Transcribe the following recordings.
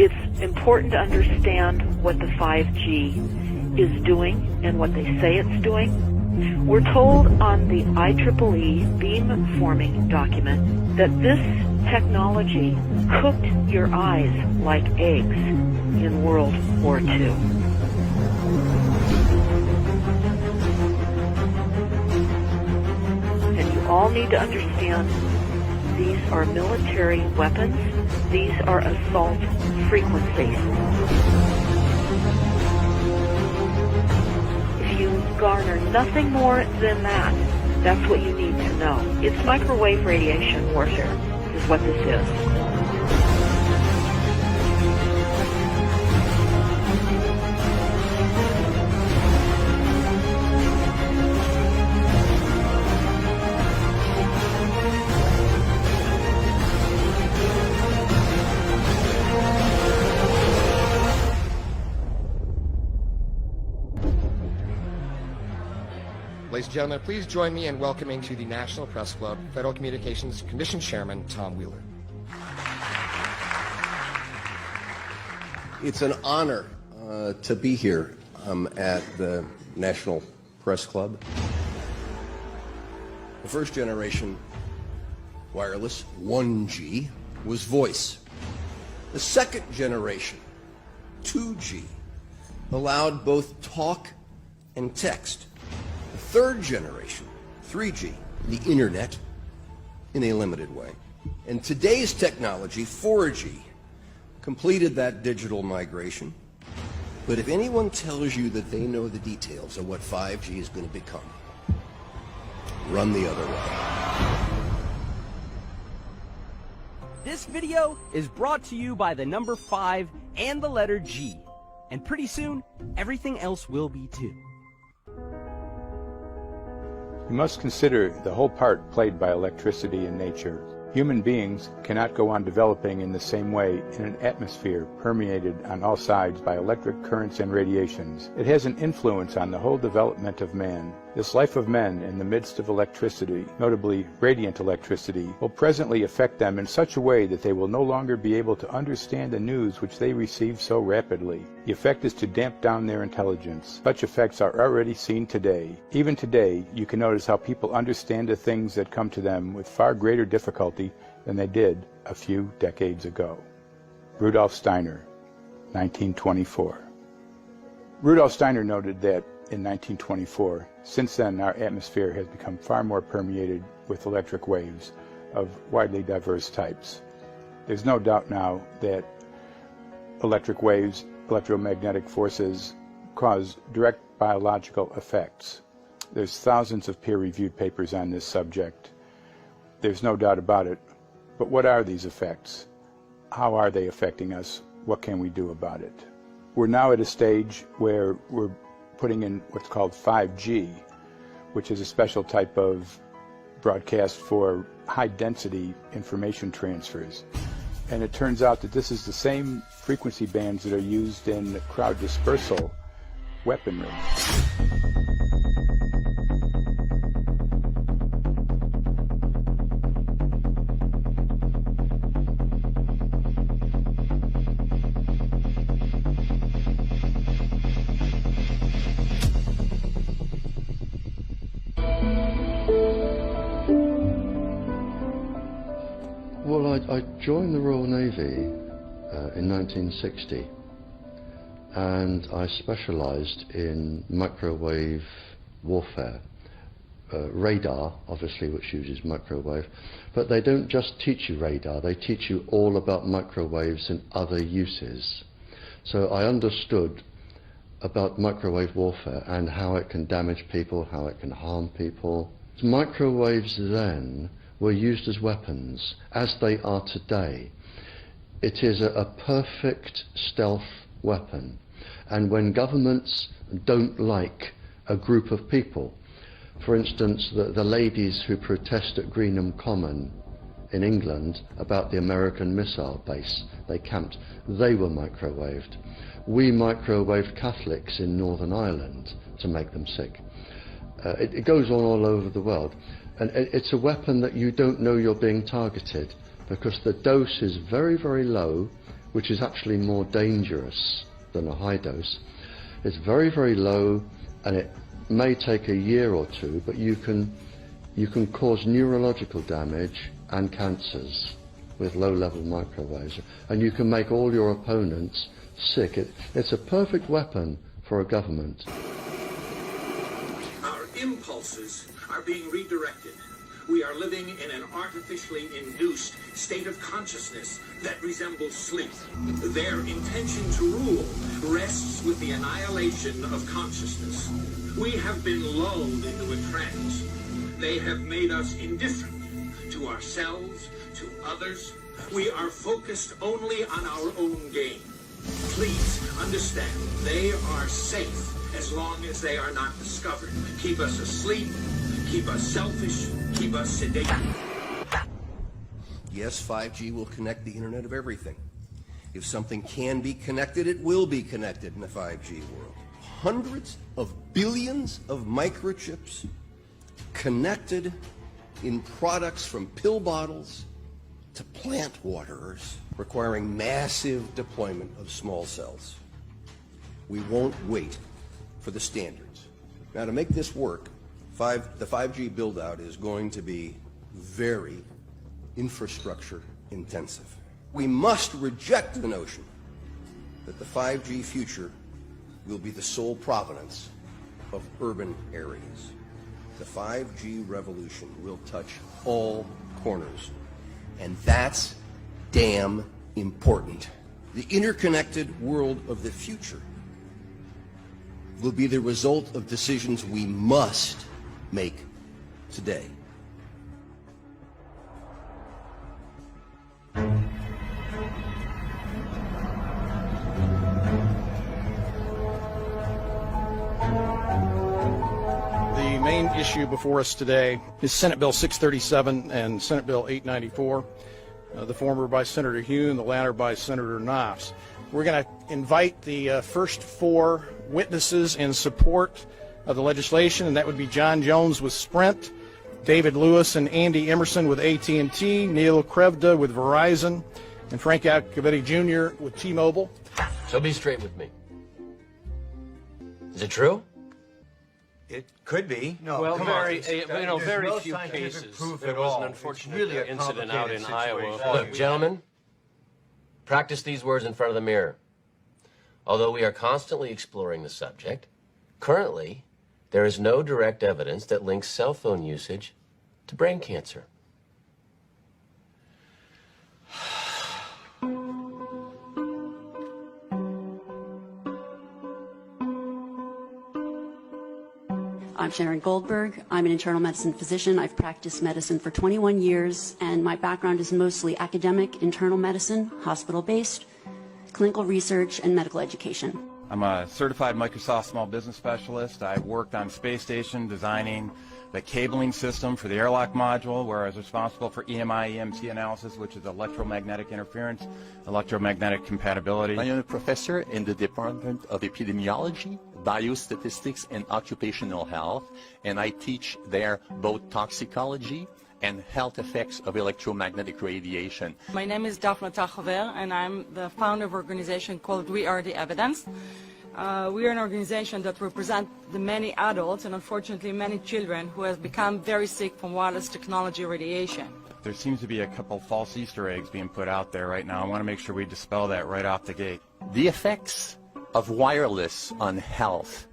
It's important to understand what the 5G is doing and what they say it's doing. We're told on the IEEE beamforming document that this technology cooked your eyes like eggs in World War II. And you all need to understand these are military weapons. These are assault frequencies. If you garner nothing more than that, that's what you need to know. It's microwave radiation warfare is what this is. Ladies and gentlemen, please join me in welcoming to the National Press Club Federal Communications Commission Chairman Tom Wheeler. It's an honor to be here at the National Press Club. The first generation wireless, 1G, was voice. The second generation, 2G, allowed both talk and text. The third generation, 3G, the internet, in a limited way. And today's technology, 4G, completed that digital migration. But if anyone tells you that they know the details of what 5G is going to become, run the other way. This video is brought to you by the number 5 and the letter G. And pretty soon, everything else will be too. You must consider the whole part played by electricity in nature. Human beings cannot go on developing in the same way in an atmosphere permeated on all sides by electric currents and radiations. It has an influence on the whole development of man. This life of men in the midst of electricity, notably radiant electricity, will presently affect them in such a way that they will no longer be able to understand the news which they receive so rapidly. The effect is to damp down their intelligence. Such effects are already seen today. Even today, you can notice how people understand the things that come to them with far greater difficulty than they did a few decades ago. Rudolf Steiner, 1924. Rudolf Steiner noted that in 1924, since then our atmosphere has become far more permeated with electric waves of widely diverse types. There's no doubt now that electric waves, electromagnetic forces, cause direct biological effects. There's thousands of peer-reviewed papers on this subject. There's no doubt about it. But what are these effects? How are they affecting us? What can we do about it? We're now at a stage where we're putting in what's called 5G, which is a special type of broadcast for high-density information transfers. And it turns out that this is the same frequency bands that are used in crowd dispersal weaponry. Well, I joined the Royal Navy in 1960, and I specialised in microwave warfare. Radar, obviously, which uses microwave, but they don't just teach you radar, they teach you all about microwaves and other uses. So I understood about microwave warfare and how it can damage people, how it can harm people. Microwaves then were used as weapons, as they are today. It is a perfect stealth weapon, and when governments don't like a group of people, for instance the ladies who protest at Greenham Common in England about the American missile base they camped, they were microwaved. We microwaved Catholics in Northern Ireland to make them sick. It goes on all over the world. And it's a weapon that you don't know you're being targeted, because the dose is very, very low which is actually more dangerous than a high dose. It's very, very low, and it may take a year or two, but you can cause neurological damage and cancers with low-level microwaves, and you can make all your opponents sick. It's a perfect weapon for a government. Our impulses are being redirected. We are living in an artificially induced state of consciousness that resembles sleep. Their intention to rule rests with the annihilation of consciousness. We have been lulled into a trance. They have made us indifferent to ourselves, to others. We are focused only on our own gain. Please understand, they are safe as long as they are not discovered. Keep us asleep, keep us selfish, keep us sedated. Yes, 5G will connect the Internet of everything. If something can be connected, it will be connected in the 5G world. Hundreds of billions of microchips connected in products from pill bottles to plant waterers, requiring massive deployment of small cells. We won't wait for the standards. Now, to make this work, the 5G build-out is going to be very infrastructure intensive. We must reject the notion that the 5G future will be the sole provenance of urban areas. The 5G revolution will touch all corners, and that's damn important. The interconnected world of the future will be the result of decisions we must make today. The main issue before us today is Senate Bill 637 and Senate Bill 894, the former by Senator Hune, the latter by Senator Knopf. We're going to invite the first four witnesses in support of the legislation, and that would be John Jones with Sprint, David Lewis and Andy Emerson with AT&T, Neil Krevda with Verizon, and Frank Iacovetti Jr. with T-Mobile. So be straight with me. Is it true? It could be. No, well, very few cases. Proof there at was all. an unfortunate really incident out in Iowa. situation. Look, gentlemen, practice these words in front of the mirror. Although we are constantly exploring the subject, currently there is no direct evidence that links cell phone usage to brain cancer. I'm Sharon Goldberg. I'm an internal medicine physician. I've practiced medicine for 21 years, and my background is mostly academic, internal medicine, hospital-based, clinical research, and medical education. I'm a certified Microsoft small business specialist. I worked on space station designing the cabling system for the airlock module, where I was responsible for EMI, EMC analysis, which is electromagnetic interference, electromagnetic compatibility. I am a professor in the Department of Epidemiology, Biostatistics, and Occupational Health, and I teach there both toxicology and health effects of electromagnetic radiation. My name is Daphne Tachover, and I'm the founder of an organization called We Are the Evidence. We are an organization that represents the many adults and unfortunately many children who have become very sick from wireless technology radiation. There seems to be a couple false Easter eggs being put out there right now. I want to make sure we dispel that right off the gate. The effects of wireless on health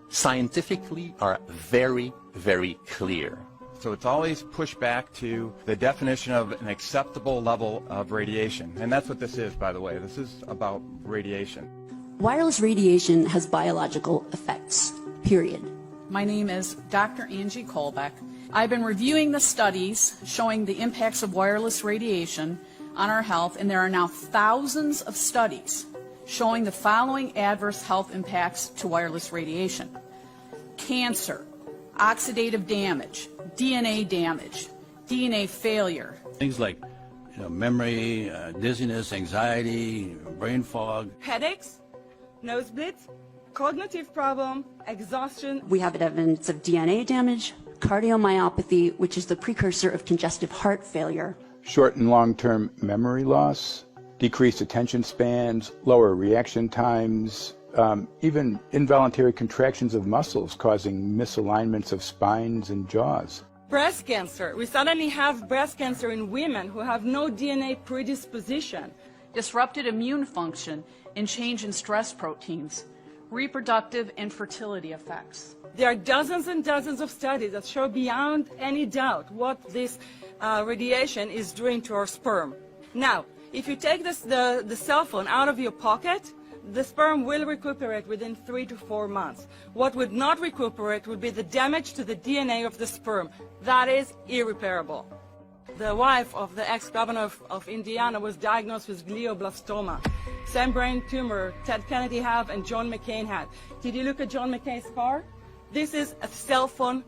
scientifically are very, very clear. So it's always pushed back to the definition of an acceptable level of radiation. And that's what this is, by the way. This is about radiation. Wireless radiation has biological effects, period. My name is Dr. Angie Kolbeck. I've been reviewing the studies showing the impacts of wireless radiation on our health, and there are now thousands of studies showing the following adverse health impacts to wireless radiation: cancer, oxidative damage, DNA damage, DNA failure. Things like memory, dizziness, anxiety, brain fog. Headaches, nosebleeds, cognitive problem, exhaustion. We have evidence of DNA damage, cardiomyopathy, which is the precursor of congestive heart failure. Short and long-term memory loss, decreased attention spans, lower reaction times, even involuntary contractions of muscles causing misalignments of spines and jaws. Breast cancer. We suddenly have breast cancer in women who have no DNA predisposition. Disrupted immune function and change in stress proteins, reproductive and fertility effects. There are dozens and dozens of studies that show beyond any doubt what this radiation is doing to our sperm. Now, if you take the cell phone out of your pocket, the sperm will recuperate within 3 to 4 months. What would not recuperate would be the damage to the DNA of the sperm. That is irreparable. The wife of the ex-governor of Indiana was diagnosed with glioblastoma. Same brain tumor Ted Kennedy had and John McCain had. Did you look at John McCain's scar? This is a cell phone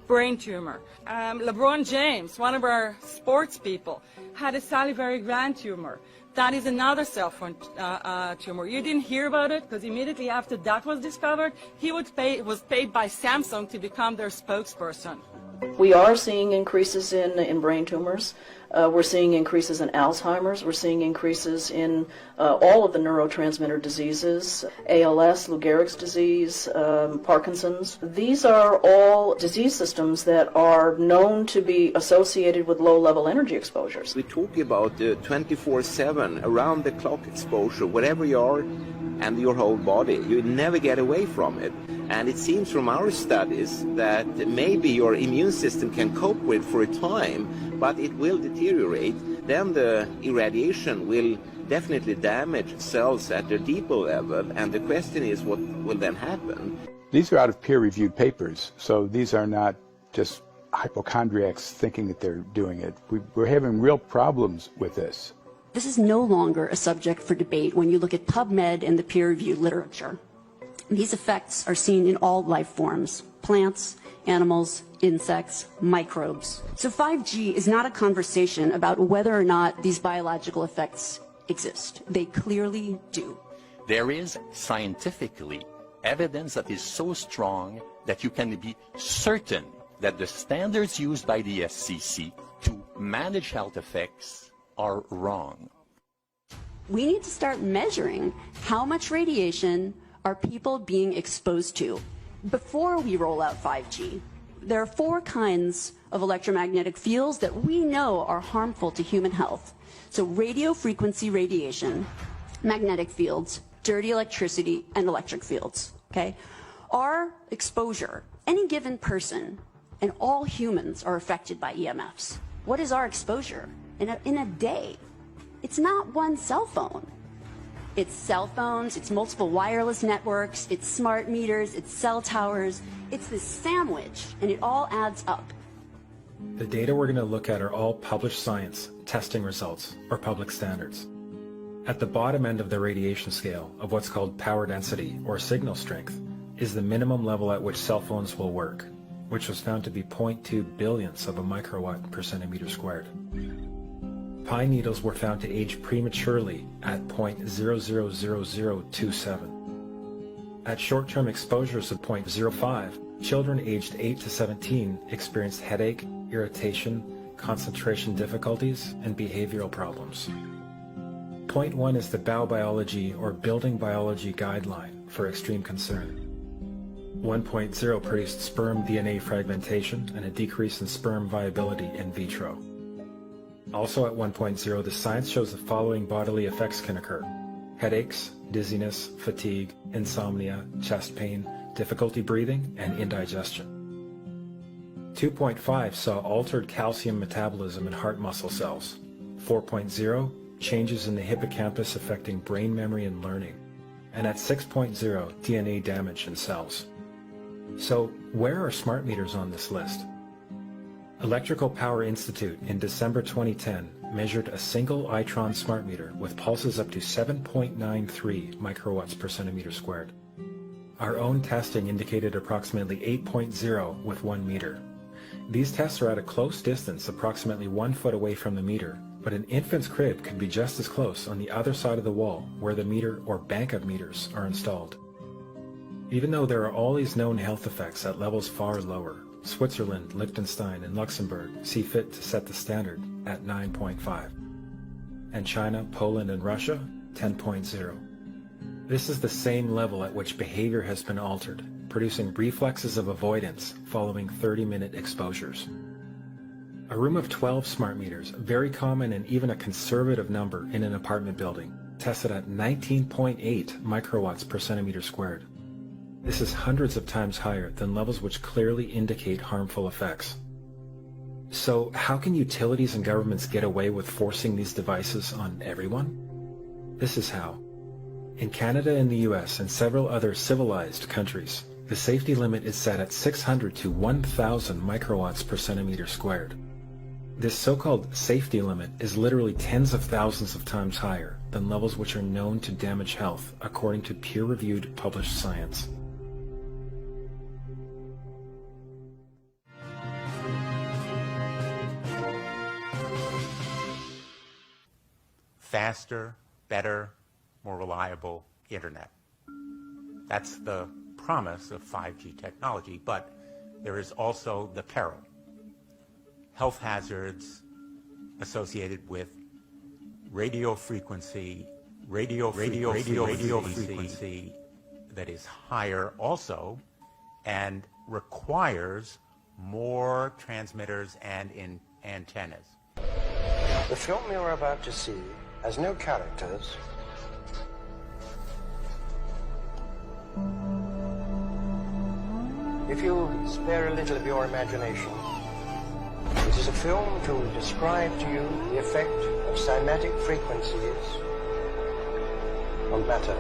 brain tumor. LeBron James, one of our sports people, had a salivary gland tumor. That is another cell phone tumor. You didn't hear about it because immediately after that was discovered, he was paid by Samsung to become their spokesperson. We are seeing increases in brain tumors. We're seeing increases in Alzheimer's. We're seeing increases in all of the neurotransmitter diseases, ALS, Lou Gehrig's disease, Parkinson's. These are all disease systems that are known to be associated with low-level energy exposures. We talk about 24/7, around-the-clock exposure, wherever you are and your whole body. You never get away from it. And it seems from our studies that maybe your immune system can cope with for a time, but it will deteriorate. Then the irradiation will definitely damage cells at their deeper level, and the question is what will then happen? These are out of peer-reviewed papers, so these are not just hypochondriacs thinking that they're doing it. We're having real problems with this. This is no longer a subject for debate when you look at PubMed and the peer-reviewed literature. These effects are seen in all life forms: plants, animals, insects, microbes. So 5G is not a conversation about whether or not these biological effects exist. They clearly do. There is scientifically evidence that is so strong that you can be certain that the standards used by the FCC to manage health effects are wrong. We need to start measuring how much radiation are people being exposed to before we roll out 5G. There are 4 kinds of electromagnetic fields that we know are harmful to human health. So radio frequency radiation, magnetic fields, dirty electricity, and electric fields, okay? Our exposure, any given person, and all humans are affected by EMFs. What is our exposure in a day? It's not one cell phone. It's cell phones, it's multiple wireless networks, it's smart meters, it's cell towers. It's this sandwich, and it all adds up. The data we're going to look at are all published science, testing results, or public standards. At the bottom end of the radiation scale of what's called power density, or signal strength, is the minimum level at which cell phones will work, which was found to be 0.2 billionths of a microwatt per centimeter squared. Pine needles were found to age prematurely at 0.000027. At short-term exposures of 0.05, children aged 8 to 17 experienced headache, irritation, concentration difficulties, and behavioral problems. 0.1 is the biobiology or building biology guideline for extreme concern. 1.0 produced sperm DNA fragmentation and a decrease in sperm viability in vitro. Also at 1.0, the science shows the following bodily effects can occur: headaches, dizziness, fatigue, insomnia, chest pain, difficulty breathing, and indigestion. 2.5 saw altered calcium metabolism in heart muscle cells. 4.0, changes in the hippocampus affecting brain memory and learning. And at 6.0, DNA damage in cells. So where are smart meters on this list? Electrical Power Institute in December 2010 measured a single Itron smart meter with pulses up to 7.93 microwatts per centimeter squared. Our own testing indicated approximately 8.0 with 1 meter. These tests are at a close distance, approximately 1 foot away from the meter, but an infant's crib could be just as close on the other side of the wall where the meter or bank of meters are installed. Even though there are all these known health effects at levels far lower, Switzerland, Liechtenstein, and Luxembourg see fit to set the standard at 9.5. and China, Poland, and Russia, 10.0. This is the same level at which behavior has been altered, producing reflexes of avoidance following 30-minute exposures. A room of 12 smart meters, very common and even a conservative number in an apartment building, tested at 19.8 microwatts per centimeter squared. This is hundreds of times higher than levels which clearly indicate harmful effects. So how can utilities and governments get away with forcing these devices on everyone? This is how. In Canada and the US and several other civilized countries, the safety limit is set at 600 to 1,000 microwatts per centimeter squared. This so-called safety limit is literally tens of thousands of times higher than levels which are known to damage health, according to peer-reviewed published science. Faster, better, more reliable internet. That's the promise of 5G technology, but there is also the peril. Health hazards associated with radio frequency that is higher also and requires more transmitters and antennas. The film you're about to see has no characters. If you spare a little of your imagination, it is a film to describe to you the effect of cymatic frequencies on matter.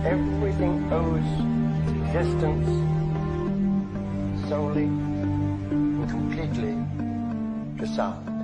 Everything owes its existence solely and completely to sound.